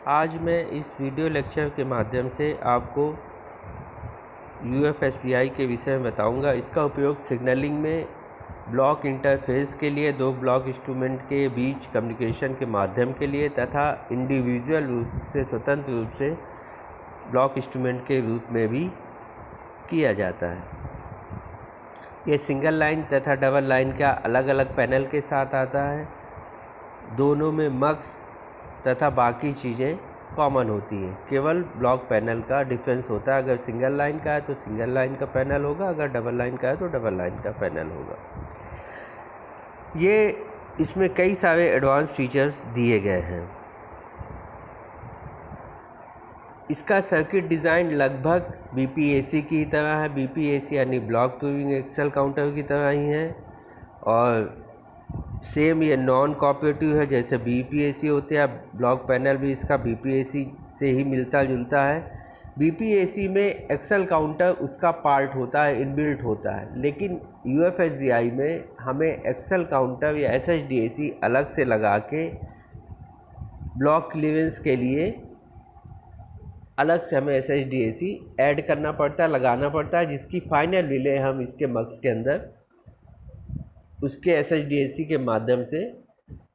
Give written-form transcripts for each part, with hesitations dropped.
आज मैं इस वीडियो लेक्चर के माध्यम से आपको UFSBI के विषय में बताऊंगा। इसका उपयोग सिग्नलिंग में ब्लॉक इंटरफेस के लिए, दो ब्लॉक इंस्ट्रूमेंट के बीच कम्युनिकेशन के माध्यम के लिए तथा इंडिविजुअल रूप से, स्वतंत्र रूप से ब्लॉक इंस्ट्रूमेंट के रूप में भी किया जाता है। ये सिंगल लाइन तथा डबल लाइन का अलग अलग पैनल के साथ आता है। दोनों में मक्स तथा बाकी चीज़ें कॉमन होती हैं, केवल ब्लॉक पैनल का डिफरेंस होता है। अगर सिंगल लाइन का है तो सिंगल लाइन का पैनल होगा, अगर डबल लाइन का है तो डबल लाइन का पैनल होगा। ये इसमें कई सारे एडवांस फीचर्स दिए गए हैं। इसका सर्किट डिज़ाइन लगभग BPAC की तरह है। BPAC यानी ब्लॉक प्रूविंग एक्सेल काउंटर की तरह ही है, और सेम ये नॉन कोऑपरेटिव है जैसे BPAC होते हैं। ब्लॉक पैनल भी इसका BPAC से ही मिलता जुलता है। BPAC में एक्सेल काउंटर उसका पार्ट होता है, इनबिल्ट होता है, लेकिन UFSBI में हमें एक्सेल काउंटर या SHDAC अलग से लगा के ब्लॉक क्लीयरेंस के लिए अलग से हमें SHDAC ऐड करना पड़ता है, लगाना पड़ता है, जिसकी फाइनल विले हम इसके मक्स के अंदर उसके SHDAC के माध्यम से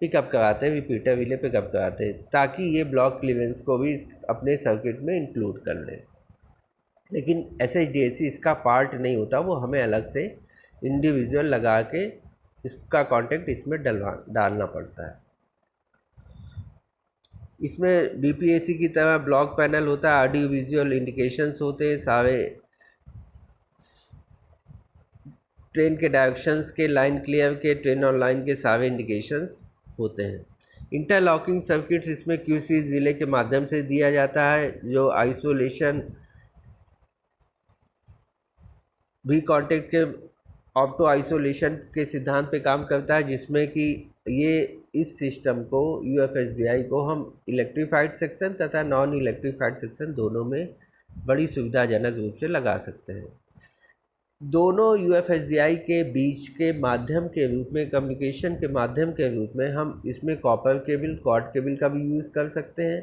पिकअप कराते हैं, रिपीटर विले पिकअप कराते हैं, ताकि ये ब्लॉक क्लीयरेंस को भी अपने सर्किट में इंक्लूड कर लें। लेकिन SHDAC इसका पार्ट नहीं होता, वो हमें अलग से इंडिविजुअल लगा के इसका कॉन्टेक्ट इसमें डालना पड़ता है। इसमें BPAC की तरह ब्लॉक पैनल होता है, ऑडियो विजुअल इंडिकेशंस होते हैं, सारे ट्रेन के डायरेक्शंस के, लाइन क्लियर के, ट्रेन और लाइन के सारे इंडिकेशंस होते हैं। इंटरलॉकिंग सर्किट्स इसमें क्यू स्विच रिले के माध्यम से दिया जाता है, जो आइसोलेशन भी कॉन्टेक्ट के ऑप्टो आइसोलेशन के सिद्धांत पे काम करता है, जिसमें कि ये इस सिस्टम को UFSBI को हम इलेक्ट्रीफाइड सेक्शन तथा नॉन इलेक्ट्रीफाइड सेक्शन दोनों में बड़ी सुविधाजनक रूप से लगा सकते हैं। दोनों UFSBI के बीच के माध्यम के रूप में, कम्युनिकेशन के माध्यम के रूप में हम इसमें कॉपर केबल, क्वाड केबल का भी यूज़ कर सकते हैं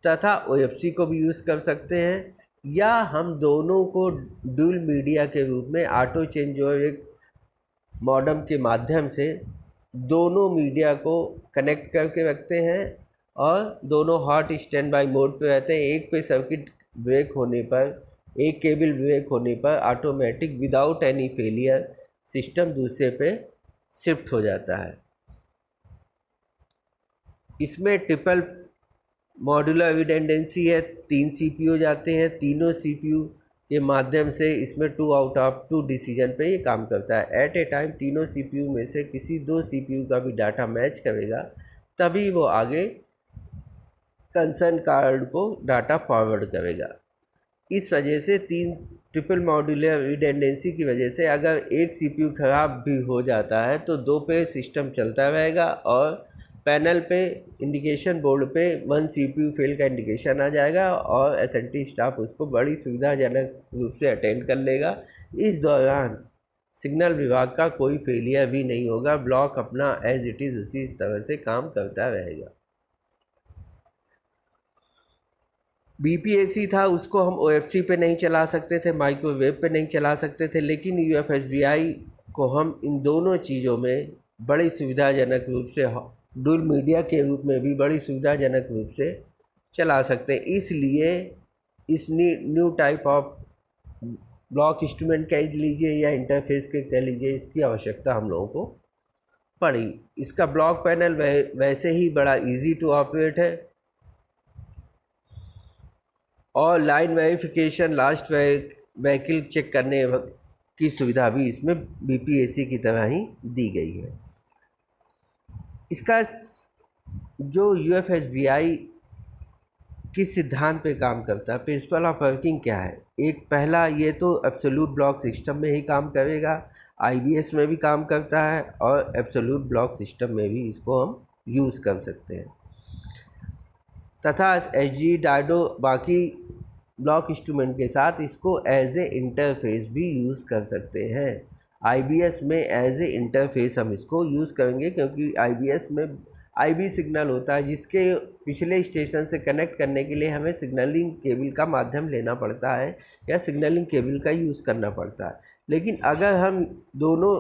तथा OFC को भी यूज़ कर सकते हैं, या हम दोनों को ड्यूल मीडिया के रूप में ऑटो चेंज और एक मॉडेम के माध्यम से दोनों मीडिया को कनेक्ट करके रखते हैं, और दोनों हॉट स्टैंड बाई मोड पे रहते हैं। एक पे सर्किट ब्रेक होने पर, एक केबल ब्रेक होने पर automatic without any failure system दूसरे पे शिफ्ट हो जाता है। इसमें ट्रिपल मॉड्यूलर रिडंडेंसी है, 3 CPU जाते हैं, तीनों CPU के माध्यम से इसमें 2 आउट ऑफ 2 डिसीजन पे ये काम करता है। एट ए टाइम तीनों CPU में से किसी 2 CPU का भी डाटा मैच करेगा, तभी वो आगे कंसर्न कार्ड को डाटा फॉरवर्ड करेगा। इस वजह से 3 ट्रिपल मॉड्यूलर रिडंडेंसी की वजह से अगर एक CPU ख़राब भी हो जाता है तो 2 पे सिस्टम चलता रहेगा, और पैनल पे इंडिकेशन बोर्ड पे 1 CPU फेल का इंडिकेशन आ जाएगा, और SNT स्टाफ उसको बड़ी सुविधाजनक रूप से अटेंड कर लेगा। इस दौरान सिग्नल विभाग का कोई फेलियर भी नहीं होगा, ब्लॉक अपना एज इट इज़ उसी तरह से काम करता रहेगा। BPAC था, उसको हम OFC पे नहीं चला सकते थे, माइक्रोवेव पे नहीं चला सकते थे, लेकिन UFSBI को हम इन दोनों चीज़ों में बड़ी सुविधाजनक रूप से, डुअल मीडिया के रूप में भी बड़ी सुविधाजनक रूप से चला सकते हैं। इसलिए इस new type of block instrument कह लीजिए या इंटरफेस के कह लीजिए, इसकी आवश्यकता हम लोगों को पड़ी। इसका ब्लॉक पैनल वैसे ही बड़ा इजी टू ऑपरेट है, और line verification, last vehicle check करने की सुविधा भी इसमें BPAC की तरह ही दी गई है। इसका जो UFSBI किस सिद्धांत पे काम करता है, प्रिंसिपल ऑफ वर्किंग क्या है? एक पहला, ये तो एब्सोल्यूट ब्लॉक सिस्टम में ही काम करेगा, IBS में भी काम करता है, और एब्सोल्यूट ब्लॉक सिस्टम में भी इसको हम यूज़ कर सकते हैं, तथा SG डायडो बाकी ब्लॉक इंस्ट्रूमेंट के साथ इसको एज ए इंटरफेस भी यूज़ कर सकते हैं। IBS में एज ए इंटरफेस हम इसको यूज़ करेंगे, क्योंकि IBS में आईबी सिग्नल होता है, जिसके पिछले स्टेशन से कनेक्ट करने के लिए हमें सिग्नलिंग केबल का माध्यम लेना पड़ता है या सिग्नलिंग केबल का यूज़ करना पड़ता है। लेकिन अगर हम दोनों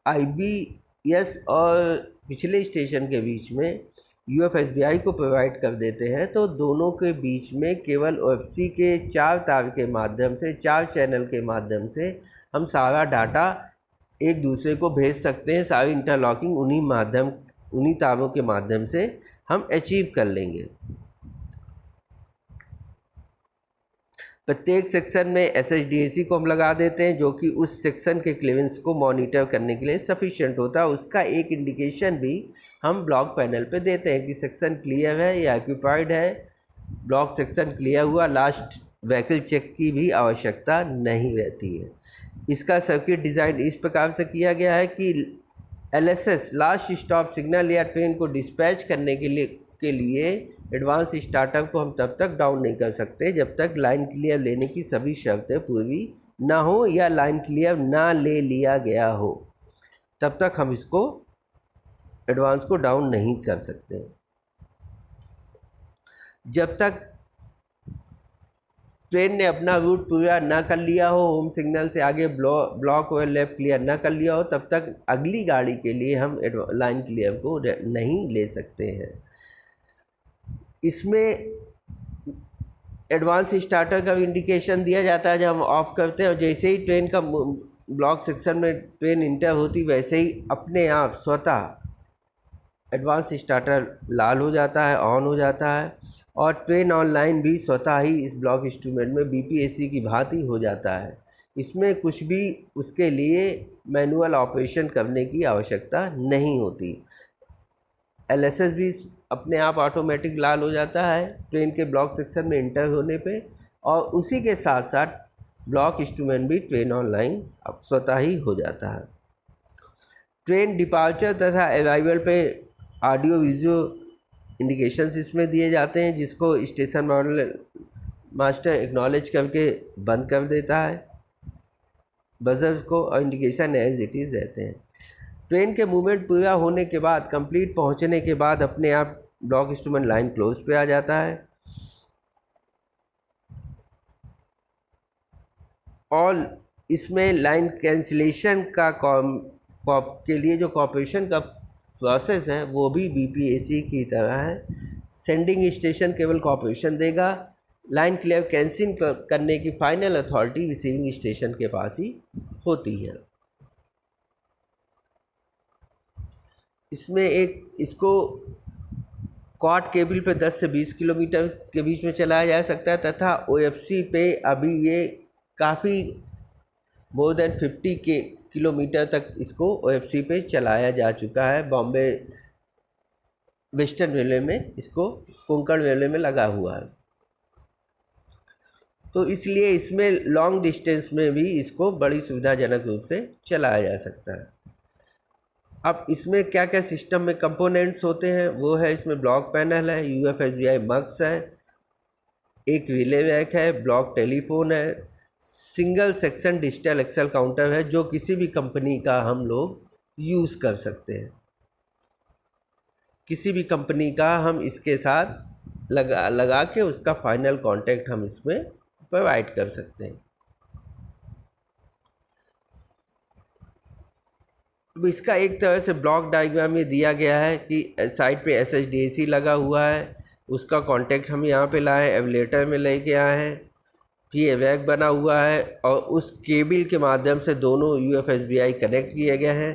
IBS और पिछले स्टेशन के बीच में UFSBI को प्रोवाइड कर देते हैं, तो दोनों के बीच में केवल OFC के 4 तार के माध्यम से, 4 चैनल के माध्यम से हम सारा डाटा एक दूसरे को भेज सकते हैं। सारी इंटरलॉकिंग उन्हीं तारों के माध्यम से हम अचीव कर लेंगे। प्रत्येक सेक्शन में SHDAC को हम लगा देते हैं, जो कि उस सेक्शन के क्लीयरेंस को मॉनिटर करने के लिए सफिशिएंट होता है। उसका एक इंडिकेशन भी हम ब्लॉक पैनल पे देते हैं कि सेक्शन क्लियर है या ऑक्यूपाइड है। ब्लॉक सेक्शन क्लियर हुआ, लास्ट व्हीकल चेक की भी आवश्यकता नहीं रहती है। इसका सर्किट डिज़ाइन इस प्रकार से किया गया है कि LSS लास्ट स्टॉप सिग्नल या ट्रेन को डिस्पैच करने के लिए एडवांस स्टार्टअप को हम तब तक डाउन नहीं कर सकते जब तक लाइन क्लियर लेने की सभी शर्तें पूरी ना हो या लाइन क्लियर ना ले लिया गया हो, तब तक हम इसको एडवांस को डाउन नहीं कर सकते। जब तक ट्रेन ने अपना रूट पूरा ना कर लिया हो, होम सिग्नल से आगे ब्लॉक और लेफ्ट क्लियर ना कर लिया हो, तब तक अगली गाड़ी के लिए हम लाइन क्लियर को नहीं ले सकते हैं। इसमें एडवांस स्टार्टर का इंडिकेशन दिया जाता है जब हम ऑफ करते हैं, और जैसे ही ट्रेन का ब्लॉक सेक्शन में ट्रेन इंटर होती, वैसे ही अपने आप स्वतः एडवांस स्टार्टर लाल हो जाता है, ऑन हो जाता है, और ट्रेन ऑनलाइन भी स्वतः ही इस ब्लॉक इंस्ट्रूमेंट में BPAC की भांति हो जाता है। इसमें कुछ भी उसके लिए मैनुअल ऑपरेशन करने की आवश्यकता नहीं होती। LSS भी अपने आप ऑटोमेटिक लाल हो जाता है ट्रेन के ब्लॉक सेक्शन में इंटर होने पे, और उसी के साथ साथ ब्लॉक इंस्ट्रूमेंट भी ट्रेन ऑनलाइन अब स्वतः ही हो जाता है। ट्रेन डिपार्चर तथा अराइवल पे ऑडियो विजुअल इंडिकेशंस इसमें दिए जाते हैं, जिसको स्टेशन मास्टर एक्नॉलेज करके बंद कर देता है बजर को, और इंडिकेशन एज इट इज़ रहते हैं। ट्रेन के मूवमेंट पूरा होने के बाद, कंप्लीट पहुंचने के बाद अपने आप ब्लॉक इंस्ट्रूमेंट लाइन क्लोज पे आ जाता है, और इसमें लाइन कैंसिलेशन के लिए जो कॉपरेशन का प्रोसेस है वो भी BPAC की तरह है। सेंडिंग स्टेशन केवल कॉपरेशन देगा, लाइन क्लियर कैंसिल करने की फाइनल अथॉरिटी रिसीविंग स्टेशन के पास ही होती है। इसमें इसको कॉट केबल पे 10 से 20 किलोमीटर के बीच में चलाया जा सकता है, तथा OFC पे अभी ये काफ़ी मोर देन 50 किलोमीटर तक इसको OFC पे चलाया जा चुका है। बॉम्बे वेस्टर्न रेलवे में इसको कोंकण रेलवे में लगा हुआ है, तो इसलिए इसमें लॉन्ग डिस्टेंस में भी इसको बड़ी सुविधाजनक रूप से चलाया जा सकता है। अब इसमें क्या क्या सिस्टम में कंपोनेंट्स होते हैं वो है, इसमें ब्लॉक पैनल है, UFSBI मक्स है, एक रिले रैक है, ब्लॉक टेलीफोन है, single section digital axle counter है, जो किसी भी कंपनी का हम लोग यूज़ कर सकते हैं। किसी भी कंपनी का हम इसके साथ लगा के उसका फाइनल कॉन्टैक्ट हम इसमें प्रोवाइड कर सकते हैं। अब इसका एक तरह से ब्लॉक डायग्राम में दिया गया है कि साइड पे SHDAC लगा हुआ है, उसका कॉन्टैक्ट हम यहाँ पे लाए, एवलेटर में लेके आए हैं, फिर रैक बना हुआ है, और उस केबल के माध्यम से दोनों UFSBI कनेक्ट किए गए हैं।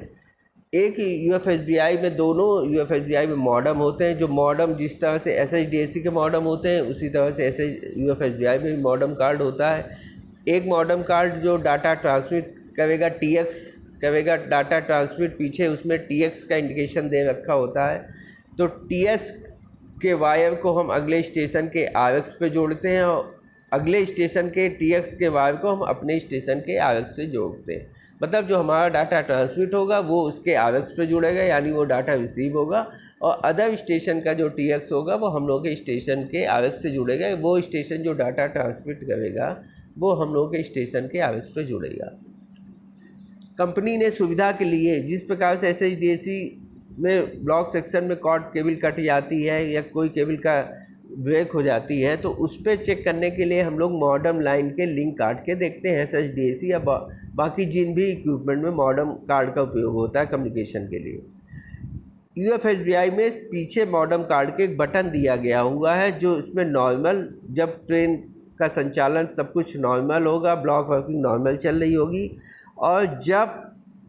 एक UFSBI में, दोनों UFSBI में मॉडम होते हैं, जो मॉडम जिस तरह से SHDAC के मॉडम होते हैं उसी तरह से UFSBI में भी मॉडम कार्ड होता है। एक मॉडम कार्ड जो डाटा ट्रांसमिट करेगा, TX करेगा, डाटा ट्रांसमिट, पीछे उसमें TX का इंडिकेशन दे रखा होता है, तो TX के वायर को हम अगले स्टेशन के RX पे जोड़ते हैं, और अगले स्टेशन के TX के वायर को हम अपने स्टेशन के RX से जोड़ते हैं। मतलब जो हमारा डाटा ट्रांसमिट होगा वो उसके RX पे जुड़ेगा, यानी वो डाटा रिसीव होगा, और अदर स्टेशन का जो TX होगा वो हम लोग के स्टेशन के RX से जुड़ेगा। वो स्टेशन जो डाटा ट्रांसमिट करेगा वो हम लोग के स्टेशन के RX पे जुड़ेगा। कंपनी ने सुविधा के लिए जिस प्रकार से SHDAC में ब्लॉक सेक्शन में कॉर्ड केबल कट जाती है या कोई केबल का ब्रेक हो जाती है, तो उस पर चेक करने के लिए हम लोग मॉडेम लाइन के लिंक काट के देखते हैं SHDAC या बाकी जिन भी इक्विपमेंट में मॉडेम कार्ड का उपयोग होता है कम्युनिकेशन के लिए। UFSBI में पीछे मॉडेम कार्ड के एक बटन दिया गया हुआ है जो इसमें नॉर्मल, जब ट्रेन का संचालन सब कुछ नॉर्मल होगा, ब्लॉक वर्किंग नॉर्मल चल रही होगी, और जब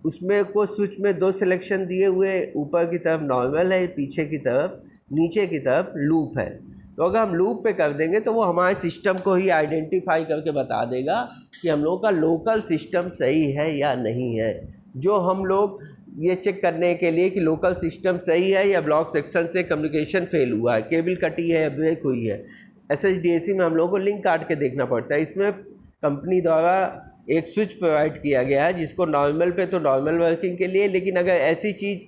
उसमें को स्विच में दो सिलेक्शन दिए हुए, ऊपर की तरफ नॉर्मल है, पीछे की तरफ, नीचे की तरफ लूप है, तो अगर हम लूप पे कर देंगे तो वो हमारे सिस्टम को ही आइडेंटिफाई करके बता देगा कि हम लोगों का लोकल सिस्टम सही है या नहीं है। जो हम लोग ये चेक करने के लिए कि लोकल सिस्टम सही है या ब्लॉक सेक्शन से कम्युनिकेशन फेल हुआ है, केबल कटी है या ब्रेक हुई है, SHDAC में हम लोगों को लिंक काट के देखना पड़ता है। इसमें कंपनी द्वारा एक स्विच प्रोवाइड किया गया है जिसको नॉर्मल पे तो नॉर्मल वर्किंग के लिए, लेकिन अगर ऐसी चीज़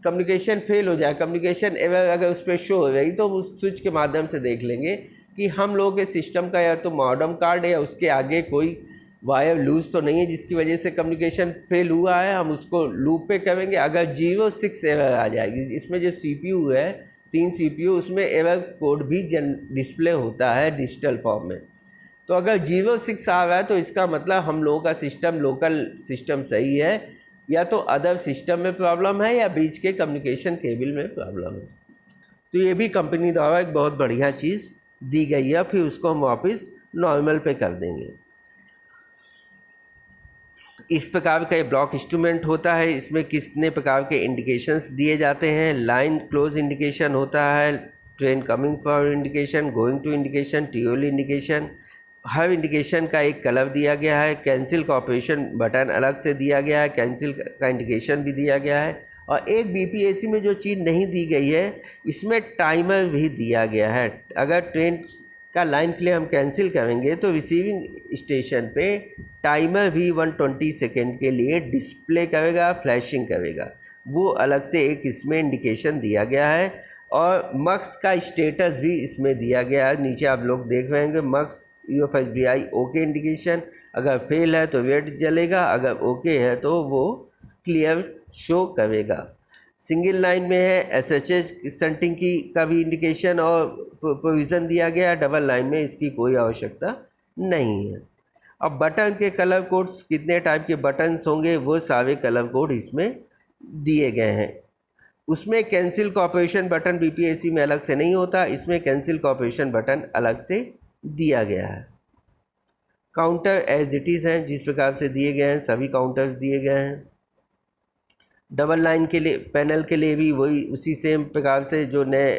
कम्युनिकेशन फेल हो जाए, कम्युनिकेशन एरर अगर उस पर शो हो रही, तो उस स्विच के माध्यम से देख लेंगे कि हम लोगों के सिस्टम का या तो मॉडेम कार्ड है या उसके आगे कोई वायर लूज तो नहीं है जिसकी वजह से कम्युनिकेशन फेल हुआ है। हम उसको लूप पे करेंगे। अगर 06 एरर आ जाएगी, इसमें जो CPU है 3 CPU, उसमें एरर कोड भी डिस्प्ले होता है डिजिटल फॉर्म में, तो अगर 06 आ रहा है तो इसका मतलब हम लोगों का सिस्टम लोकल सिस्टम सही है, या तो अदर सिस्टम में प्रॉब्लम है या बीच के कम्युनिकेशन केबल में प्रॉब्लम है। तो ये भी कंपनी द्वारा एक बहुत बढ़िया चीज़ दी गई है। फिर उसको हम वापस नॉर्मल पे कर देंगे। इस प्रकार का ये ब्लॉक इंस्ट्रूमेंट होता है। इसमें कितने प्रकार के इंडिकेशंस दिए जाते हैं। लाइन क्लोज इंडिकेशन होता है, train coming for indication, going to indication, TOL indication. हर इंडिकेशन का एक कलर दिया गया है। कैंसिल का ऑपरेशन बटन अलग से दिया गया है, कैंसिल का इंडिकेशन भी दिया गया है। और एक BPAC में जो चीज़ नहीं दी गई है, इसमें टाइमर भी दिया गया है। अगर ट्रेन का लाइन के लिए हम कैंसिल करेंगे तो रिसीविंग स्टेशन पे टाइमर भी 120 सेकेंड के लिए डिस्प्ले करेगा, फ्लैशिंग करेगा। वो अलग से एक इसमें इंडिकेशन दिया गया है। और मक्स का स्टेटस भी इसमें दिया गया है। नीचे आप लोग देख रहे होंगे मक्स UFSBI ओके इंडिकेशन, अगर फेल है तो रेड जलेगा, अगर ओके है तो वो क्लियर शो करेगा। सिंगल लाइन में है SHH स्टंटिंग की का भी इंडिकेशन और प्रोविज़न दिया गया। डबल लाइन में इसकी कोई आवश्यकता नहीं है। अब बटन के कलर कोड्स, कितने टाइप के बटन्स होंगे, वो सारे कलर कोड इसमें दिए गए हैं। उसमें कैंसिल का ऑपरेशन बटन BPAC में अलग से नहीं होता, इसमें कैंसिल का ऑपरेशन बटन अलग से दिया गया है। काउंटर एज इट इज़ हैं, जिस प्रकार से दिए गए हैं सभी काउंटर्स दिए गए हैं। डबल लाइन के लिए पैनल के लिए भी वही उसी सेम प्रकार से जो नए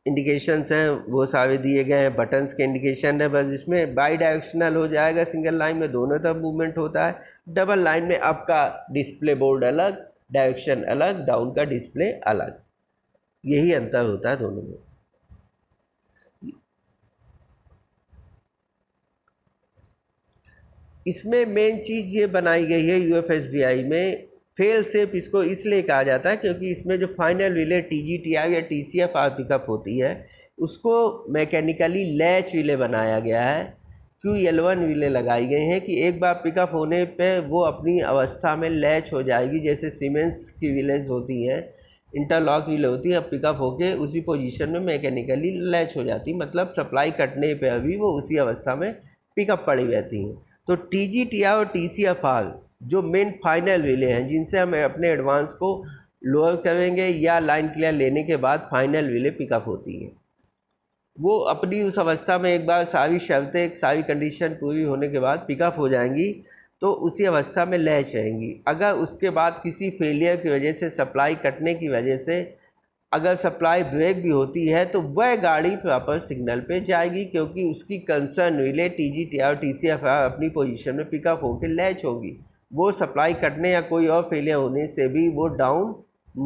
इंडिकेशंस हैं वो सारे दिए गए हैं। बटन्स के इंडिकेशन है, बस इसमें बाई डायरेक्शनल हो जाएगा। सिंगल लाइन में दोनों तरफ मूवमेंट होता है, डबल लाइन में अप का डिस्प्ले बोर्ड अलग, डायरेक्शन अलग, डाउन का डिस्प्ले अलग, यही अंतर होता है दोनों में। इसमें मेन चीज़ ये बनाई गई है UFSBI में, फेल सेफ इसको इसलिए कहा जाता है क्योंकि इसमें जो फाइनल रिले TGTR या TCFR पिकअप होती है उसको मैकेनिकली लैच रिले बनाया गया है। QL1 रिले लगाई गई हैं कि एक बार पिकअप होने पे वो अपनी अवस्था में लैच हो जाएगी, जैसे सीमेंस की रिलेज होती हैं, इंटरलॉक रिले होती है, अब पिकअप होके उसी पोजीशन में मैकेनिकली लैच हो जाती, मतलब सप्लाई कटने पे अभी वो उसी अवस्था में पिकअप पड़ी रहती हैं। तो TGTR और TCFR जो मेन फाइनल रिले हैं जिनसे हम अपने एडवांस को लोअर करेंगे या लाइन क्लियर लेने के बाद फाइनल रिले पिकअप होती हैं, वो अपनी उस अवस्था में एक बार सारी शर्तें, सारी कंडीशन पूरी होने के बाद पिकअप हो जाएंगी, तो उसी अवस्था में लैच रहेंगी। अगर उसके बाद किसी फेलियर की वजह से, सप्लाई कटने की वजह से अगर सप्लाई ब्रेक भी होती है तो वह गाड़ी प्रॉपर सिग्नल पे जाएगी, क्योंकि उसकी कंसर्न रिले TGTR TCFR अपनी पोजीशन में पिकअप होकर लैच होगी। वो सप्लाई कटने या कोई और फेलियर होने से भी वो डाउन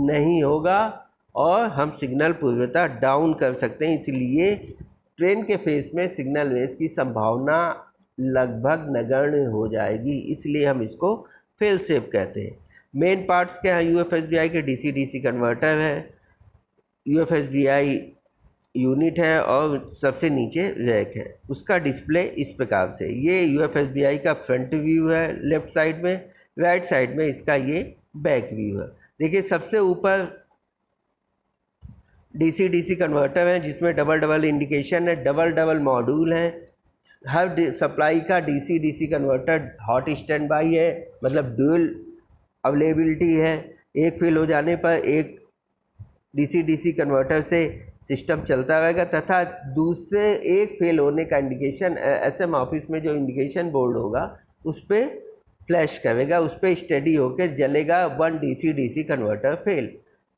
नहीं होगा और हम सिग्नल पूर्वता डाउन कर सकते हैं। इसलिए ट्रेन के फेस में सिग्नल रेस की संभावना लगभग नगण्य हो जाएगी, इसलिए हम इसको फेल सेफ कहते हैं। मेन पार्ट्स क्या हैं? UFSBI के DC-DC कन्वर्टर है, UFSBI यूनिट है और सबसे नीचे रैक है। उसका डिस्प्ले इस प्रकार से, ये UFSBI का फ्रंट व्यू है लेफ़्ट साइड में, राइट साइड में इसका ये बैक व्यू है। देखिए सबसे ऊपर डीसी डीसी कन्वर्टर है जिसमें डबल डबल इंडिकेशन है, डबल डबल मॉड्यूल हैं। हर सप्लाई का DC DC converter hot stand by है, मतलब ड्यूल अवेलेबिलिटी है। एक फेल हो जाने पर एक डीसी डीसी कन्वर्टर से सिस्टम चलता रहेगा, तथा दूसरे एक फेल होने का इंडिकेशन एसएम ऑफिस में जो इंडिकेशन बोर्ड होगा उस पर फ्लैश करेगा, उस पर स्टडी होकर जलेगा 1 डीसी डीसी कन्वर्टर फेल।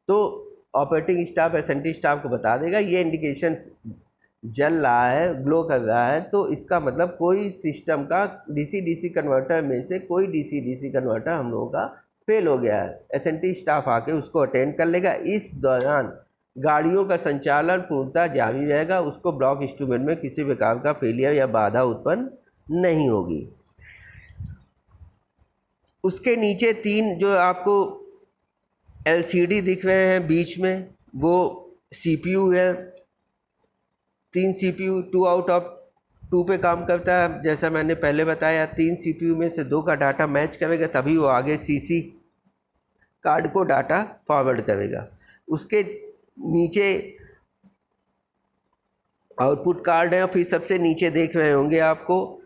तो ऑपरेटिंग स्टाफ एसएनटी स्टाफ को बता देगा ये इंडिकेशन जल रहा है, ग्लो कर रहा है, तो इसका मतलब कोई सिस्टम का डीसी डीसी कन्वर्टर में से कोई डीसी डीसी कन्वर्टर हम लोगों का फेल हो गया है। एसएनटी स्टाफ आके उसको अटेंड कर लेगा। इस दौरान गाड़ियों का संचालन पूर्णतः जारी रहेगा, उसको ब्लॉक इंस्ट्रूमेंट में किसी प्रकार का फेलियर या बाधा उत्पन्न नहीं होगी। उसके नीचे 3 जो आपको एलसीडी दिख रहे हैं बीच में, वो सीपीयू है। 3 सीपीयू 2 आउट ऑफ 2 पे काम करता है। जैसा मैंने पहले बताया 3 सीपीयू में से 2 का डाटा मैच करेगा, तभी वो आगे सीसी कार्ड को डाटा फॉरवर्ड करेगा। उसके नीचे आउटपुट कार्ड है, और फिर सबसे नीचे देख रहे होंगे आपको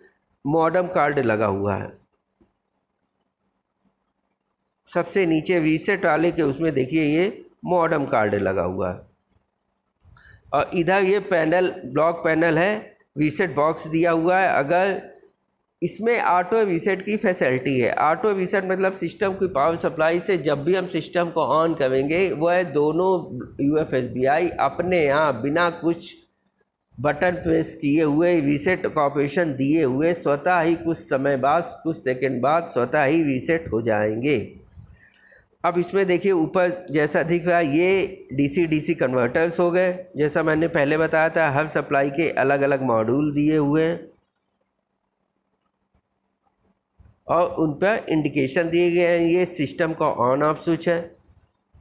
मॉडम कार्ड लगा हुआ है। सबसे नीचे रीसेट वाले के उसमें देखिए ये मॉडम कार्ड लगा हुआ है, और इधर ये पैनल ब्लॉक पैनल है, रीसेट बॉक्स दिया हुआ है। अगर इसमें ऑटो रीसेट की फैसिलिटी है। ऑटो रीसेट मतलब सिस्टम की पावर सप्लाई से जब भी हम सिस्टम को ऑन करेंगे वह दोनों यूएफएसबीआई अपने यहाँ बिना कुछ बटन प्रेस किए हुए रीसेट का ऑपरेशन दिए हुए स्वतः ही कुछ समय बाद, कुछ सेकंड बाद स्वतः ही रीसेट हो जाएंगे। अब इसमें देखिए ऊपर जैसा दिख रहा है ये डीसी डीसी कन्वर्टर्स हो गए। जैसा मैंने पहले बताया था हर सप्लाई के अलग अलग मॉड्यूल दिए हुए हैं और उन पर इंडिकेशन दिए गए हैं। ये सिस्टम का ऑन ऑफ स्विच है।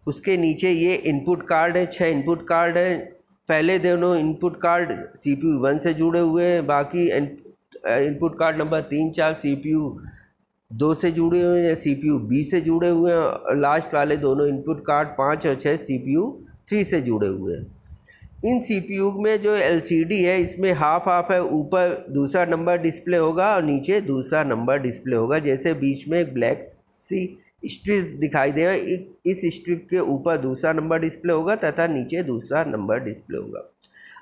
उसके नीचे ये इनपुट कार्ड है, 6 इनपुट कार्ड हैं। पहले दोनों इनपुट कार्ड CPU 1 से जुड़े हुए हैं, बाकी इनपुट कार्ड नंबर 3 4 CPU 2 से जुड़े हुए हैं या CPU B से जुड़े हुए हैं, और लास्ट वाले दोनों इनपुट कार्ड 5 और 6 CPU 3 से जुड़े हुए हैं। इन CPU में जो LCD है इसमें हाफ हाफ है, ऊपर दूसरा नंबर डिस्प्ले होगा और नीचे दूसरा नंबर डिस्प्ले होगा। जैसे बीच में एक ब्लैक सी स्ट्रिप दिखाई देगा, इस स्ट्रिप के ऊपर दूसरा नंबर डिस्प्ले होगा तथा नीचे दूसरा नंबर डिस्प्ले होगा।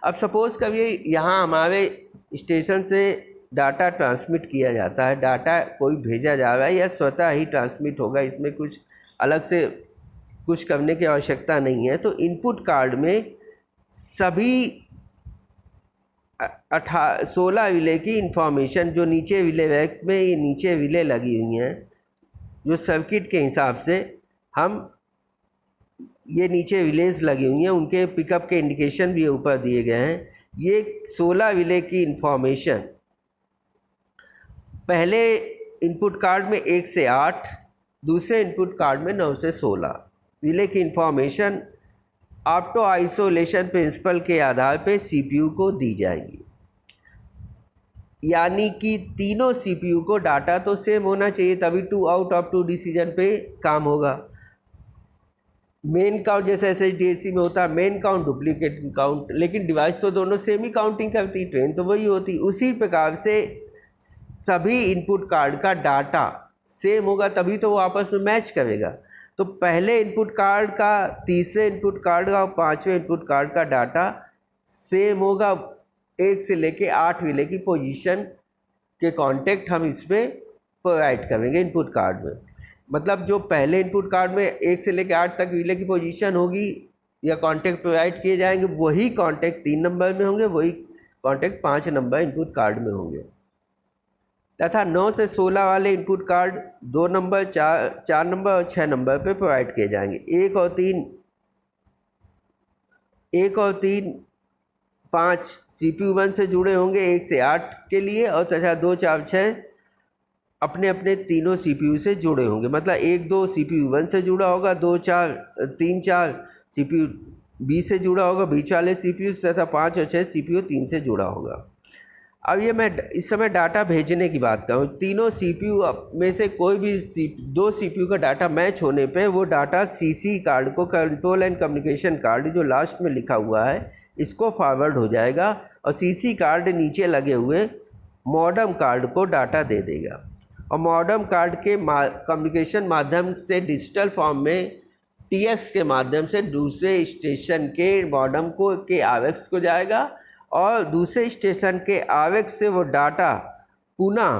अब सपोज़ करिए यहाँ हमारे स्टेशन से डाटा ट्रांसमिट किया जाता है, डाटा कोई भेजा जा रहा है या स्वतः ही ट्रांसमिट होगा, इसमें कुछ अलग से कुछ करने की आवश्यकता नहीं है। तो इनपुट कार्ड में सभी 16 रिले की इंफॉर्मेशन जो नीचे रिले रैक में ये नीचे रिले लगी हुई हैं, जो सर्किट के हिसाब से हम ये नीचे रिलेज लगी हुई हैं, उनके पिकअप के इंडिकेशन भी ऊपर दिए गए हैं। ये 16 रिले की इंफॉर्मेशन पहले इनपुट कार्ड में 1 से 8, दूसरे इनपुट कार्ड में 9 से 16 रिले की इंफॉर्मेशन ऑटो आइसोलेशन प्रिंसिपल के आधार पे CPU को दी जाएगी। यानी कि तीनों CPU को डाटा तो सेम होना चाहिए, तभी 2 आउट ऑफ 2 डिसीजन पे काम होगा। मेन काउंट जैसे SHDAC में होता है मेन काउंट डुप्लीकेट काउंट, लेकिन डिवाइस तो दोनों सेम ही काउंटिंग करती, ट्रेन तो वही होती। उसी प्रकार से सभी इनपुट कार्ड का डाटा सेम होगा तभी तो वो आपस में मैच करेगा। तो पहले इनपुट कार्ड का, तीसरे इनपुट कार्ड का और 5वें इनपुट कार्ड का डाटा सेम होगा। 1 से लेके 8 रिले की पोजीशन के कॉन्टेक्ट हम इसमें प्रोवाइड करेंगे इनपुट कार्ड में। मतलब जो पहले इनपुट कार्ड में 1 से लेके 8 तक रिले की पोजीशन होगी या कॉन्टेक्ट प्रोवाइड किए जाएंगे, वही कॉन्टेक्ट 3 नंबर में होंगे, वही कॉन्टेक्ट 5 नंबर इनपुट कार्ड में होंगे। तथा 9 से 16 वाले इनपुट कार्ड 2 नंबर, 4 नंबर और 6 नंबर पे प्रोवाइड किए जाएंगे। 1 और 3 5 CPU 1 से जुड़े होंगे 1 से 8 के लिए, और तथा 2 4 6 अपने अपने तीनों CPU से जुड़े होंगे। मतलब 1 2 CPU 1 से जुड़ा होगा, 2 4 3 4 CPU B से जुड़ा होगा बीच वाले CPU, तथा 5 और 6 CPU 3 से जुड़ा होगा। अब ये मैं इस समय डाटा भेजने की बात करूँ, तीनों सीपीयू में से कोई भी दो सीपीयू का डाटा मैच होने पे वो डाटा सीसी कार्ड को, कंट्रोल एंड कम्युनिकेशन कार्ड जो लास्ट में लिखा हुआ है, इसको फॉरवर्ड हो जाएगा और सीसी कार्ड नीचे लगे हुए मॉडेम कार्ड को डाटा दे देगा और मॉडेम कार्ड के कम्युनिकेशन माध्यम से डिजिटल फॉर्म में टीएक्स के माध्यम से दूसरे स्टेशन के मॉडेम को के आवेक्स को जाएगा और दूसरे स्टेशन के आवेक्स से वो डाटा पुनः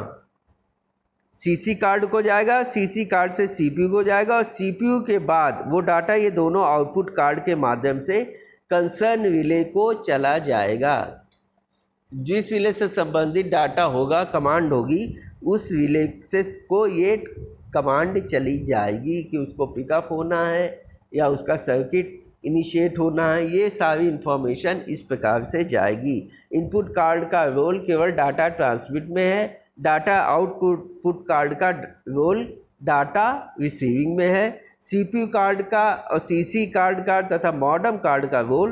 सीसी कार्ड को जाएगा, सीसी कार्ड से सीपीयू को जाएगा और सीपीयू के बाद वो डाटा ये दोनों आउटपुट कार्ड के माध्यम से कंसर्न रिले को चला जाएगा। जिस रिले से संबंधित डाटा होगा, कमांड होगी, उस रिले से को ये कमांड चली जाएगी कि उसको पिकअप होना है या उसका सर्किट इनिशिएट होना है। ये सारी इन्फॉर्मेशन इस प्रकार से जाएगी। इनपुट कार्ड का रोल केवल डाटा ट्रांसमिट में है, डाटा आउटपुट कार्ड का रोल डाटा रिसीविंग में है। सीपीयू कार्ड का और सीसी कार्ड का तथा मॉडेम कार्ड का रोल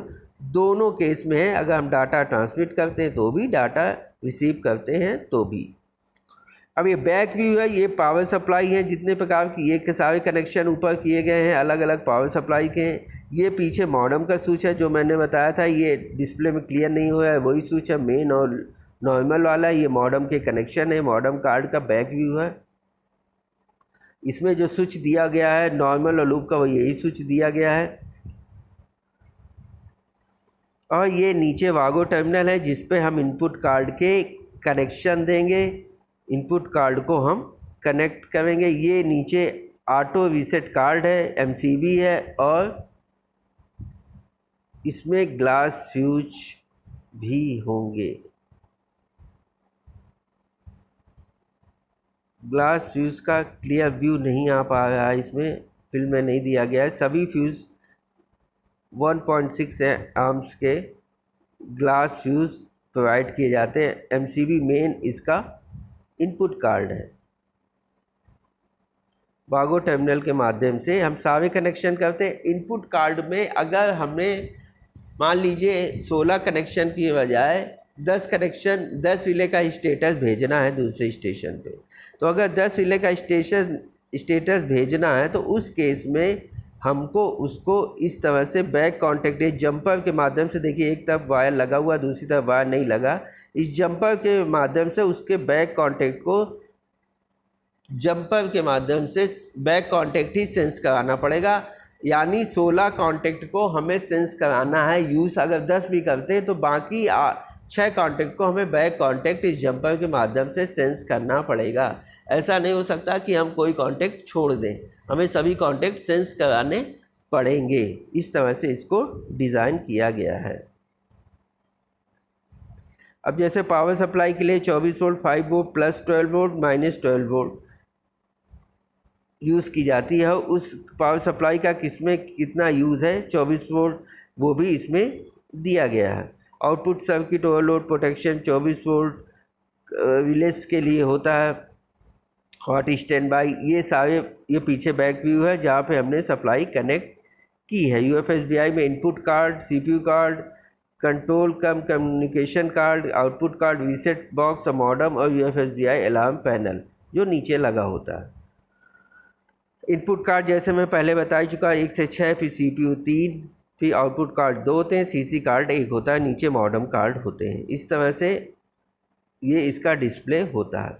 दोनों केस में है। अगर हम डाटा ट्रांसमिट करते हैं तो भी, डाटा रिसीव करते हैं तो भी। अब ये बैक व्यू है, ये पावर सप्लाई है जितने प्रकार की, ये के सारे कनेक्शन ऊपर किए गए हैं अलग अलग पावर सप्लाई के हैं। ये पीछे मॉडेम का स्विच है जो मैंने बताया था, ये डिस्प्ले में क्लियर नहीं हुआ है, वही स्विच है मेन और नॉर्मल वाला। ये मॉडेम के कनेक्शन है, मॉडेम कार्ड का बैक व्यू है। इसमें जो स्विच दिया गया है नॉर्मल और लूप का, वो यही स्विच दिया गया है। और ये नीचे वागो टर्मिनल है जिस पे हम इनपुट कार्ड के कनेक्शन देंगे, इनपुट कार्ड को हम कनेक्ट करेंगे। ये नीचे ऑटो रीसेट कार्ड है, एमसीबी है और इसमें ग्लास फ्यूज भी होंगे। ग्लास फ्यूज का क्लियर व्यू नहीं आ पा रहा है, इसमें फिल्म में नहीं दिया गया है। सभी फ्यूज 1.6 आर्म्स के ग्लास फ्यूज प्रोवाइड किए जाते हैं। एमसीबी मेन इसका इनपुट कार्ड है। वागो टर्मिनल के माध्यम से हम सारे कनेक्शन करते हैं। इनपुट कार्ड में अगर हमने मान लीजिए 16 कनेक्शन की बजाय 10 कनेक्शन, 10 रिले का स्टेटस भेजना है दूसरे स्टेशन पे, तो अगर 10 रिले का स्टेटस भेजना है तो उस केस में हमको उसको इस तरह से बैक कॉन्टेक्ट जंपर के माध्यम से, देखिए एक तरफ वायर लगा हुआ दूसरी तरफ वायर नहीं लगा, इस जंपर के माध्यम से उसके बैक कॉन्टेक्ट को जंपर के माध्यम से बैक कॉन्टेक्ट ही सेंस कराना पड़ेगा। यानी 16 कॉन्टेक्ट को हमें सेंस कराना है। यूज़ अगर 10 भी करते हैं तो बाकी 6 कॉन्टेक्ट को हमें बैक कॉन्टेक्ट इस जंपर के माध्यम से सेंस करना पड़ेगा। ऐसा नहीं हो सकता कि हम कोई कॉन्टेक्ट छोड़ दें, हमें सभी कॉन्टेक्ट सेंस कराने पड़ेंगे। इस तरह से इसको डिज़ाइन किया गया है। अब जैसे पावर सप्लाई के लिए 24 volt, 5 volt, plus 12 volt, minus 12 volt use की जाती है। उस पावर सप्लाई का किसमें कितना यूज़ है, 24 वोल्ट, वो भी इसमें दिया गया है। Output circuit overload protection 24 volt relays के लिए होता है। हॉट स्टैंड बाई, ये सारे, ये पीछे बैक व्यू है जहाँ पे हमने सप्लाई कनेक्ट की है। यूएफएसबीआई में input card, CPU card, control cum communication card, output card, reset box, modem और यूएफएसबीआई अलार्म पैनल जो नीचे लगा होता है। इनपुट कार्ड जैसे मैं पहले बता चुका, 1 से 6, फिर सीपीयू 3, फिर आउटपुट कार्ड 2 होते हैं, सीसी कार्ड 1 होता है, नीचे मॉडेम कार्ड होते हैं। इस तरह से ये इसका डिस्प्ले होता है।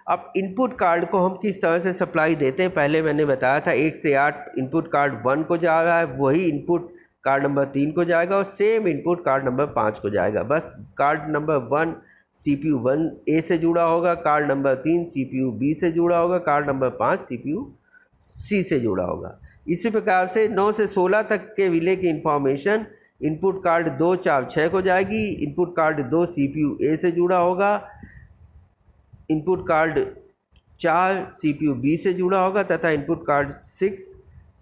अब इनपुट कार्ड को हम किस तरह से सप्लाई देते हैं, पहले मैंने बताया था 1 से 8 इनपुट कार्ड 1 को जा रहा है, वही इनपुट कार्ड नंबर 3 को जाएगा और सेम इनपुट कार्ड नंबर 5 को जाएगा। बस कार्ड नंबर 1 CPU 1A से जुड़ा होगा, कार्ड नंबर 3 CPU B से जुड़ा होगा, कार्ड नंबर 5 CPU C से जुड़ा होगा। इसी प्रकार से 9 से 16 तक के रिले की इंफॉर्मेशन इनपुट कार्ड 2, 4, 6 को जाएगी। इनपुट कार्ड 2 CPU A से जुड़ा होगा, इनपुट कार्ड 4 CPU B से जुड़ा होगा तथा इनपुट कार्ड 6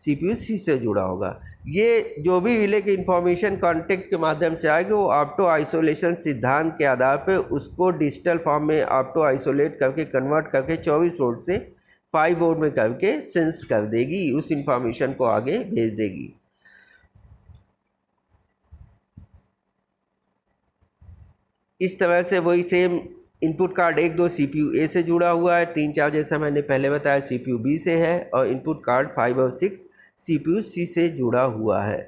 CPU C से जुड़ा होगा। ये जो भी रिले की इंफॉर्मेशन कॉन्टेक्ट के माध्यम से आएगी वो ऑप्टो आइसोलेशन सिद्धांत के आधार पर उसको डिजिटल फॉर्म में ऑप्टो आइसोलेट करके कन्वर्ट करके 24 वोल्ट से 5 वोल्ट में करके सेंस कर देगी, उस इंफॉर्मेशन को आगे भेज देगी। इस तरह से वही सेम इनपुट कार्ड 1 2 CPU ए से जुड़ा हुआ है, 3 4 जैसा मैंने पहले बताया CPU बी से है, और इनपुट कार्ड 5 और 6 CPU सी से जुड़ा हुआ है।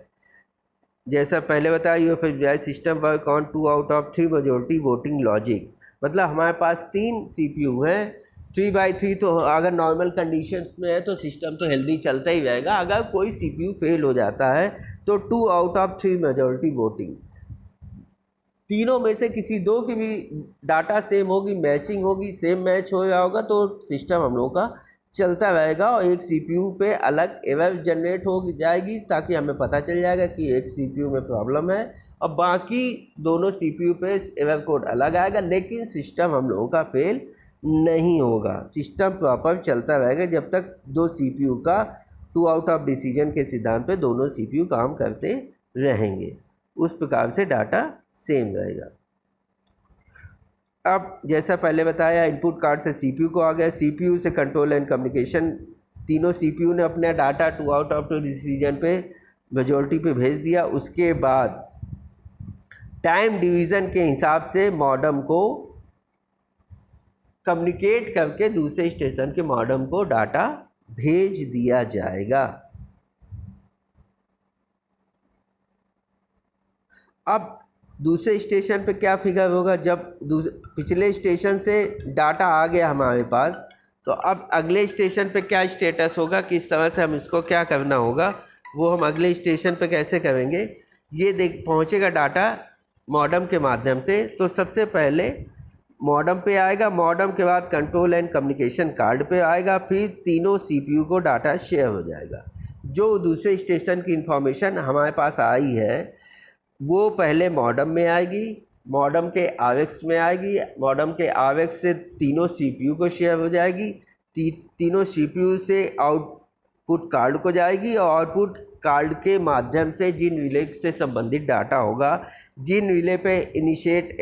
जैसा पहले बताया UFSBI system work on 2 out of 3 majority voting logic, मतलब हमारे पास 3 CPU हैं, 3/3 तो अगर नॉर्मल कंडीशंस में है तो सिस्टम तो हेल्दी चलता ही रहेगा। अगर कोई CPU फेल हो जाता है तो 2 आउट ऑफ 3 मेजोरिटी वोटिंग, तीनों में से किसी दो की भी डाटा सेम होगी, मैचिंग होगी, सेम मैच हो रहा होगा तो सिस्टम हम लोगों का चलता रहेगा, और एक CPU पे अलग एरर जनरेट हो जाएगी ताकि हमें पता चल जाएगा कि एक CPU में प्रॉब्लम है, और बाकी दोनों CPU पे एरर कोड अलग आएगा, लेकिन सिस्टम हम लोगों का फेल नहीं होगा। सिस्टम प्रॉपर चलता रहेगा जब तक दो CPU का 2 आउट ऑफ डिसीजन के सिद्धांत पे दोनों CPU काम करते रहेंगे, उस प्रकार से डाटा सेम रहेगा। अब जैसा पहले बताया इनपुट कार्ड से CPU को आ गया, CPU से कंट्रोल एंड कम्युनिकेशन, तीनों CPU ने अपना डाटा 2 आउट ऑफ 2 डिसीजन पे मेजॉरिटी पे भेज दिया। उसके बाद टाइम डिवीज़न के हिसाब से मॉडेम को कम्युनिकेट करके दूसरे स्टेशन के मॉडेम को डाटा भेज दिया जाएगा। अब दूसरे स्टेशन पे क्या फिगर होगा, जब पिछले स्टेशन से डाटा आ गया हमारे पास, तो अब अगले स्टेशन पे क्या स्टेटस होगा, किस तरह से हम इसको क्या करना होगा, वो हम अगले स्टेशन पे कैसे करेंगे। ये देख पहुँचेगा डाटा मॉडेम के माध्यम से, तो सबसे पहले मॉडेम पे आएगा, मॉडेम के बाद कंट्रोल एंड कम्युनिकेशन कार्ड पे आएगा, फिर तीनों CPU को डाटा शेयर हो जाएगा। जो दूसरे स्टेशन की इंफॉर्मेशन हमारे पास आई है वो पहले मॉडेम में आएगी, मॉडेम के RX में आएगी, मॉडेम के RX से तीनों CPU को शेयर हो जाएगी, तीनों CPU से आउटपुट कार्ड को जाएगी, और आउटपुट कार्ड के माध्यम से जिन रिले से संबंधित डाटा होगा, जिन रिले पे इनिशिएट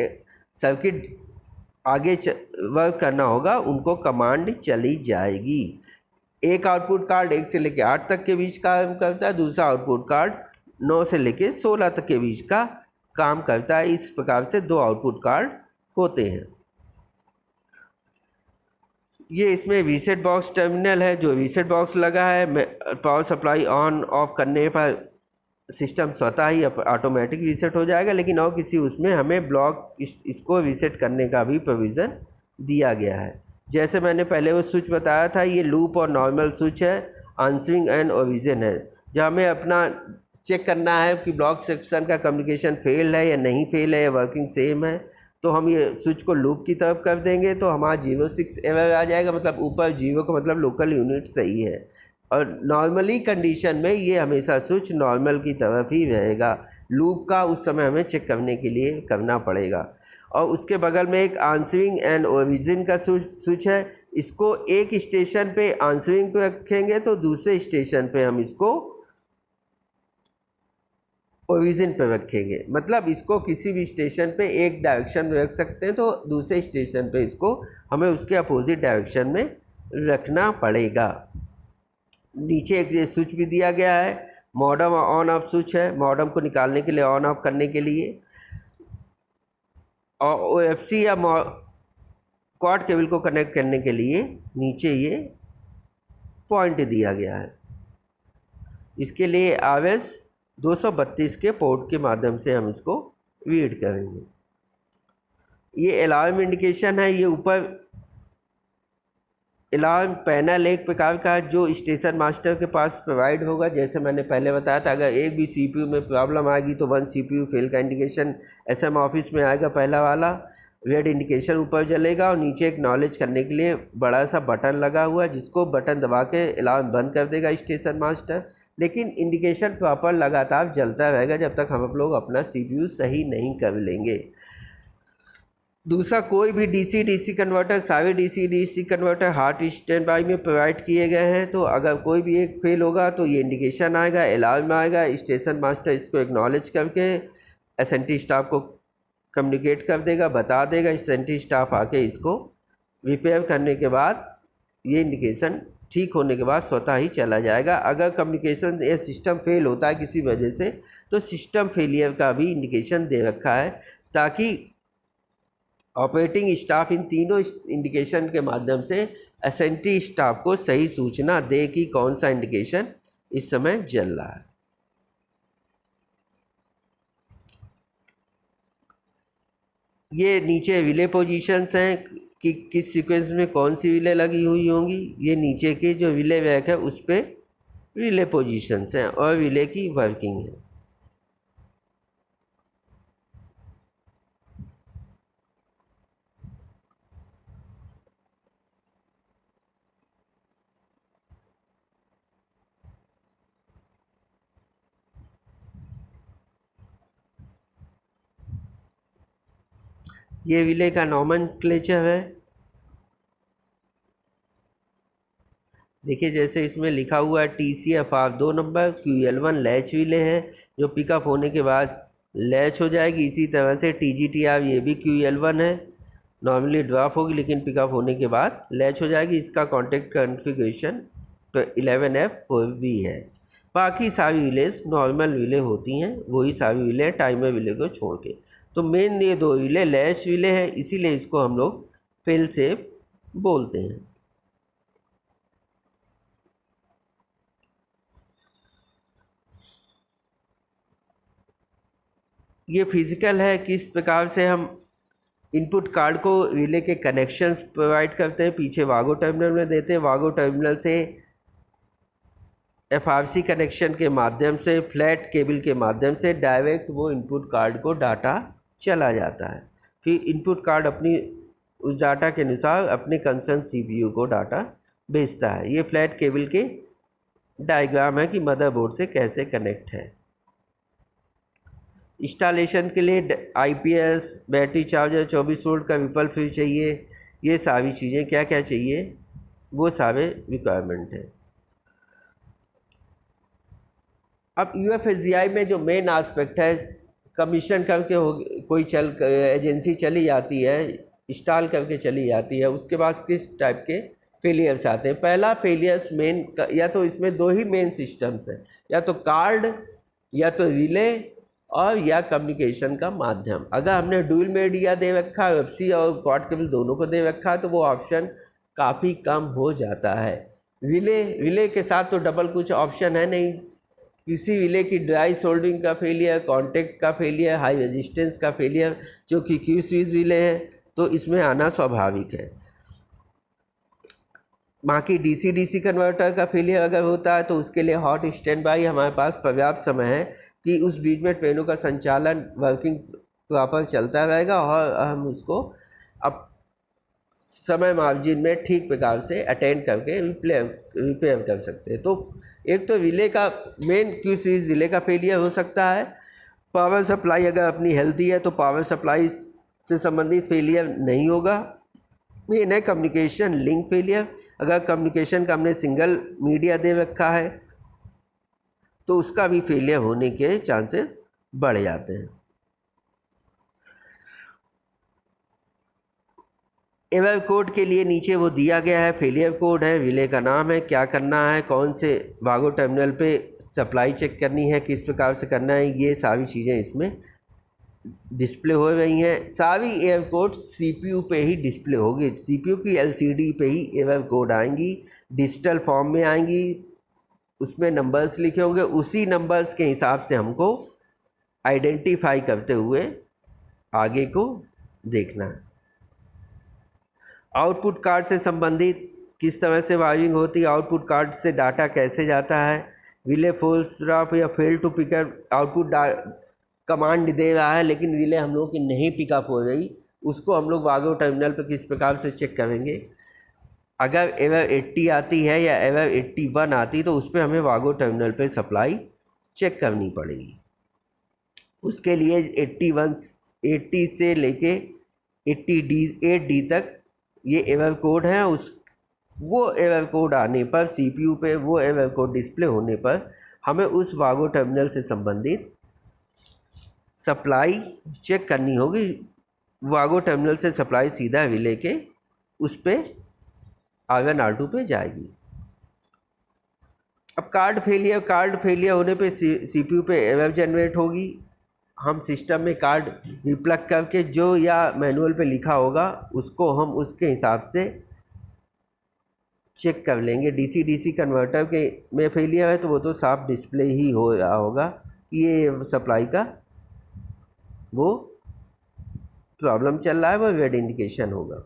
सर्किट आगे वर्क करना होगा, उनको कमांड चली जाएगी। एक आउटपुट कार्ड 1 से लेकर 8 तक के बीच काम करता है, दूसरा आउटपुट कार्ड 9 से लेकर 16 तक के बीच का काम करता है। इस प्रकार से 2 आउटपुट कार्ड होते हैं। ये इसमें रीसेट बॉक्स टर्मिनल है, जो रीसेट बॉक्स लगा है, पावर सप्लाई ऑन ऑफ करने पर सिस्टम स्वतः ही ऑटोमेटिक रीसेट हो जाएगा, लेकिन और किसी उसमें हमें ब्लॉक इसको रीसेट करने का भी प्रोविज़न दिया गया है। जैसे मैंने पहले वो स्विच बताया था, ये लूप और नॉर्मल स्विच है, आंसरिंग एंड ओरिजिन है, जहाँ हमें अपना चेक करना है कि ब्लॉक सेक्शन का कम्युनिकेशन फेल है या नहीं फेल है या वर्किंग सेम है, तो हम ये स्विच को लूप की तरफ कर देंगे तो हमारा 06 एरर आ जाएगा, मतलब ऊपर 0 का मतलब लोकल यूनिट सही है, और नॉर्मली कंडीशन में ये हमेशा स्विच नॉर्मल की तरफ ही रहेगा। लूप का उस समय हमें चेक करने के लिए करना पड़ेगा। और उसके बगल में एक आंसरिंग एंड ओरिजिन का स्विच है, इसको एक स्टेशन पे आंसरिंग पे रखेंगे तो दूसरे स्टेशन पे हम इसको ओरिजिन पे रखेंगे, मतलब इसको किसी भी स्टेशन पे एक डायरेक्शन में रख सकते हैं तो दूसरे स्टेशन पे इसको हमें उसके अपोजिट डायरेक्शन में रखना पड़ेगा। नीचे एक स्विच भी दिया गया है, मॉडेम ऑन ऑफ स्विच है, मॉडेम को निकालने के लिए, ऑन ऑफ करने के लिए, और OFC या क्वाड केबल को कनेक्ट करने के लिए नीचे ये पॉइंट दिया गया है। इसके लिए RS 232 के पोर्ट के माध्यम से हम इसको रीड करेंगे। ये अलार्म इंडिकेशन है, ये ऊपर अलार्म पैनल एक प्रकार का जो स्टेशन मास्टर के पास प्रोवाइड होगा। जैसे मैंने पहले बताया था, अगर एक भी CPU में प्रॉब्लम आएगी तो 1 CPU फेल का इंडिकेशन SM ऑफिस में आएगा, पहला वाला रेड इंडिकेशन ऊपर जलेगा, और नीचे एक नॉलेज करने के लिए बड़ा सा बटन लगा हुआ है, जिसको बटन दबा के अलार्म बंद कर देगा स्टेशन मास्टर, लेकिन इंडिकेशन प्रॉपर लगातार जलता रहेगा जब तक हम लोग अपना CPU सही नहीं कर लेंगे। दूसरा, कोई भी DC-DC कन्वर्टर, सारे DC-DC converter hot stand by में प्रोवाइड किए गए हैं, तो अगर कोई भी एक फेल होगा तो ये इंडिकेशन आएगा, अलार्म आएगा, स्टेशन मास्टर इसको एक्नॉलेज करके SNT स्टाफ को कम्युनिकेट कर देगा, बता देगा, SNT स्टाफ आके इसको रिपेयर करने के बाद ये इंडिकेशन ठीक होने के बाद स्वतः ही चला जाएगा। अगर कम्युनिकेशन या सिस्टम फेल होता है किसी वजह से तो सिस्टम फेलियर का भी इंडिकेशन दे रखा है, ताकि ऑपरेटिंग स्टाफ इन तीनों इंडिकेशन के माध्यम से एसेंट्री स्टाफ को सही सूचना दे कि कौन सा इंडिकेशन इस समय जल रहा है। ये नीचे विले पोजीशंस हैं कि किस सीक्वेंस में कौन सी विले लगी हुई होंगी। ये नीचे के जो विले बैक है उस पर विले पोजीशंस हैं और विले की वर्किंग है। ये विले का नॉमेनक्लेचर है। देखिए जैसे इसमें लिखा हुआ है TCFR 2 नंबर, QL1 लैच विले है जो पिकअप होने के बाद लैच हो जाएगी। इसी तरह से TGTR ये भी QL1 है, नॉर्मली ड्रॉप होगी लेकिन पिकअप होने के बाद लैच हो जाएगी। इसका कॉन्टेक्ट कॉन्फ़िगरेशन तो 11F4B है। बाकी सारी विलेज नॉर्मल विले होती हैं, वही सारी विले टाइमर विले को छोड़ के। तो मेन ये दो विले लैच विले हैं, इसीलिए इसको हम लोग फेल सेफ बोलते हैं। ये फिजिकल है, किस प्रकार से हम इनपुट कार्ड को रिले के कनेक्शंस प्रोवाइड करते हैं। पीछे वागो टर्मिनल में देते हैं, वागो टर्मिनल से FRC कनेक्शन के माध्यम से फ्लैट केबल के माध्यम से डायरेक्ट वो इनपुट कार्ड को डाटा चला जाता है। फिर इनपुट कार्ड अपनी उस डाटा के अनुसार अपने कंसर्न CPU को डाटा भेजता है। ये फ्लैट केबल के डायग्राम है कि मदरबोर्ड से कैसे कनेक्ट है। इंस्टॉलेशन के लिए IPS, बैटरी चार्जर, 24 वोल्ट का रिपल फ्यूज चाहिए। ये सारी चीज़ें क्या क्या चाहिए, वो सारे रिक्वायरमेंट हैं। अब UFSDI में जो मेन आस्पेक्ट है, कमीशन करके हो कोई एजेंसी चली जाती है, इंस्टॉल करके चली जाती है, उसके बाद किस टाइप के फेलियर्स आते हैं। पहला फेलियर्स मेन या तो इसमें दो ही मेन सिस्टम्स हैं, या तो कार्ड या तो रिले और या कम्युनिकेशन का माध्यम। अगर हमने डुअल मीडिया दे रखा है, FC और क्वाड केबल दोनों को दे रखा है, तो वो ऑप्शन काफ़ी कम हो जाता है। रिले के साथ तो डबल कुछ ऑप्शन है नहीं। किसी रिले की ड्राई सोल्डरिंग का फेलियर, कॉन्टेक्ट का फेलियर, हाई रेजिस्टेंस का फेलियर, जो कि क्यू स्विच रिले है, तो इसमें आना स्वाभाविक है। बाकी DC कन्वर्टर का फेलियर अगर होता है तो उसके लिए हॉट स्टैंड बाई हमारे पास पर्याप्त समय है कि उस बीच में ट्रेनों का संचालन वर्किंग प्रॉपर चलता रहेगा और हम उसको अब समय मार्जिन में ठीक प्रकार से अटेंड करके रिपेयर कर सकते हैं। तो एक तो रिले का मेन क्यू स्विच रिले का फेलियर हो सकता है। पावर सप्लाई अगर अपनी हेल्दी है तो पावर सप्लाई से संबंधित फेलियर नहीं होगा। मेन है कम्युनिकेशन लिंक फेलियर। अगर कम्युनिकेशन का हमने सिंगल मीडिया दे रखा है तो उसका भी फेलियर होने के चांसेस बढ़ जाते हैं। एरर कोड के लिए नीचे वो दिया गया है, फेलियर कोड है, रिले का नाम है, क्या करना है, कौन से वागो टर्मिनल पे सप्लाई चेक करनी है, किस प्रकार से करना है, ये सारी चीज़ें इसमें डिस्प्ले हो रही हैं। सारी एरर कोड CPU पे ही डिस्प्ले होगी। CPU की LCD पे ही एरर कोड आएंगी, डिजिटल फॉर्म में आएंगी, उसमें नंबर्स लिखे होंगे। उसी नंबर्स के हिसाब से हमको आइडेंटिफाई करते हुए आगे को देखना है। आउटपुट कार्ड से संबंधित किस तरह से वायरिंग होती है, आउटपुट कार्ड से डाटा कैसे जाता है, रिले फुल स्टॉप या fail to pickup output command दे रहा है लेकिन रिले हम लोगों की नहीं पिकअप हो रही, उसको हम लोग वागो टर्मिनल पर किस प्रकार से चेक करेंगे। अगर एरर 80 आती है या एरर 81 आती तो उस पर हमें वागो टर्मिनल पे सप्लाई चेक करनी पड़ेगी। उसके लिए 80 से लेके 8D तक ये एरर कोड है। वो एरर कोड आने पर CPU पे वो एरर कोड डिस्प्ले होने पर हमें उस वागो टर्मिनल से संबंधित सप्लाई चेक करनी होगी। वागो टर्मिनल से सप्लाई सीधा रिले के उस पर R1 R2 पे जाएगी। अब कार्ड फेलियर होने पे CPU पे एरर जनरेट होगी। हम सिस्टम में कार्ड रिप्लग करके जो या मैनुअल पे लिखा होगा उसको हम उसके हिसाब से चेक कर लेंगे। डीसी डीसी कन्वर्टर के में फेलियर है तो वो तो साफ डिस्प्ले ही हो रहा होगा कि ये सप्लाई का वो प्रॉब्लम चल रहा है, वो रेड इंडिकेशन होगा।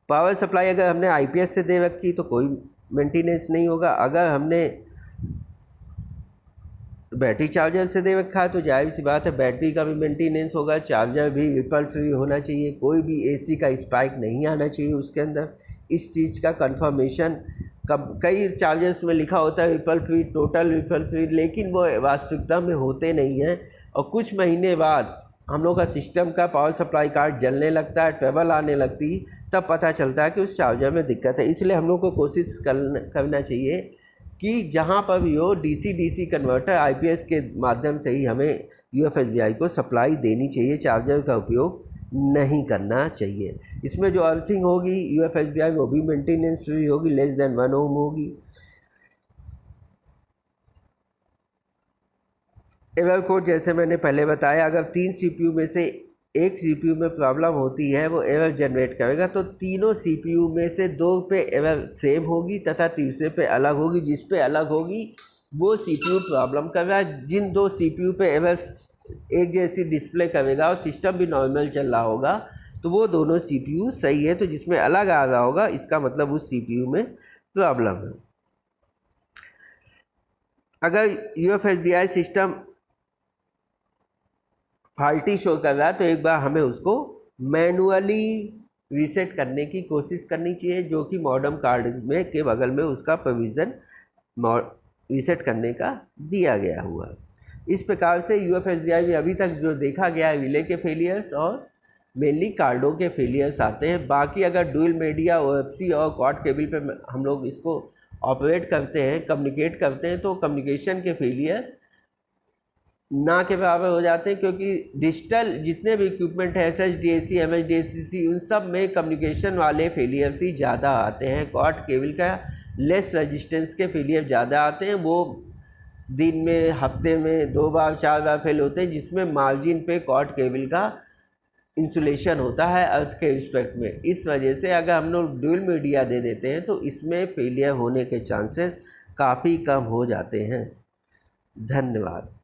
पावर सप्लाई अगर हमने आईपीएस से दे रखी तो कोई मेंटेनेंस नहीं होगा। अगर हमने बैटरी चार्जर से दे रखा है तो जाहिर सी बात है बैटरी का भी मेंटेनेंस होगा, चार्जर भी रिपल फ्री होना चाहिए, कोई भी एसी का स्पाइक नहीं आना चाहिए उसके अंदर। इस चीज़ का कंफर्मेशन कई चार्जर्स में लिखा होता है ripple free, total ripple free, लेकिन वो वास्तविकता में होते नहीं हैं। और कुछ महीने बाद हम लोग का सिस्टम का पावर सप्लाई कार्ड जलने लगता है, ट्रबल आने लगती, तब पता चलता है कि उस चार्जर में दिक्कत है। इसलिए हम लोग को कोशिश करना चाहिए कि जहाँ पर भी हो डीसी डीसी कन्वर्टर आईपीएस के माध्यम से ही हमें यूएफएसबीआई को सप्लाई देनी चाहिए, चार्जर का उपयोग नहीं करना चाहिए। इसमें जो अर्थिंग होगी यूएफएसबीआई वो भी मेंटेनेंस फ्री होगी, लेस देन 1 ओम होगी। एरर कोड जैसे मैंने पहले बताया, अगर 3 सीपीयू में से एक सीपीयू में प्रॉब्लम होती है वो एरर जनरेट करेगा, तो तीनों सीपीयू में से 2 पे एरर सेम होगी तथा तीसरे पे अलग होगी। जिस पे अलग होगी वो सीपीयू प्रॉब्लम कर रहा है। जिन 2 सीपीयू पे एरर एक जैसी डिस्प्ले करेगा और सिस्टम भी नॉर्मल चल रहा होगा तो वो दोनों सीपीयू सही है। तो जिसमें अलग आ रहा होगा इसका मतलब उस सीपीयू में प्रॉब्लम है। अगर यूएफएसबीआई सिस्टम फॉल्टी शो कर रहा है तो एक बार हमें उसको मैनुअली रीसेट करने की कोशिश करनी चाहिए, जो कि मॉडेम कार्ड में के बगल में उसका प्रोविज़न रीसेट करने का दिया गया हुआ। इस प्रकार से यूएफएसबीआई में अभी तक जो देखा गया है रिले के फेलियर्स और मेनली कार्डों के फेलियर्स आते हैं। बाकी अगर डुअल मीडिया ओएफसी और क्वाड केबल पे हम लोग इसको ऑपरेट करते हैं, कम्युनिकेट करते हैं, तो कम्युनिकेशन के फेलियर ना के बराबर हो जाते हैं, क्योंकि डिजिटल जितने भी इक्विपमेंट है SHDAC MHDAC उन सब में कम्युनिकेशन वाले फेलियर्स ही ज़्यादा आते हैं। क्वाड केबल का लेस रेजिस्टेंस के फेलियर ज़्यादा आते हैं, वो दिन में हफ्ते में 2 बार 4 बार फेल होते हैं, जिसमें मार्जिन पे क्वाड केबल का इंसुलेशन होता है अर्थ के रिस्पेक्ट में। इस वजह से अगर हम लोग डुअल मीडिया दे देते हैं तो इसमें फेलियर होने के चांसेस काफ़ी कम हो जाते हैं। धन्यवाद।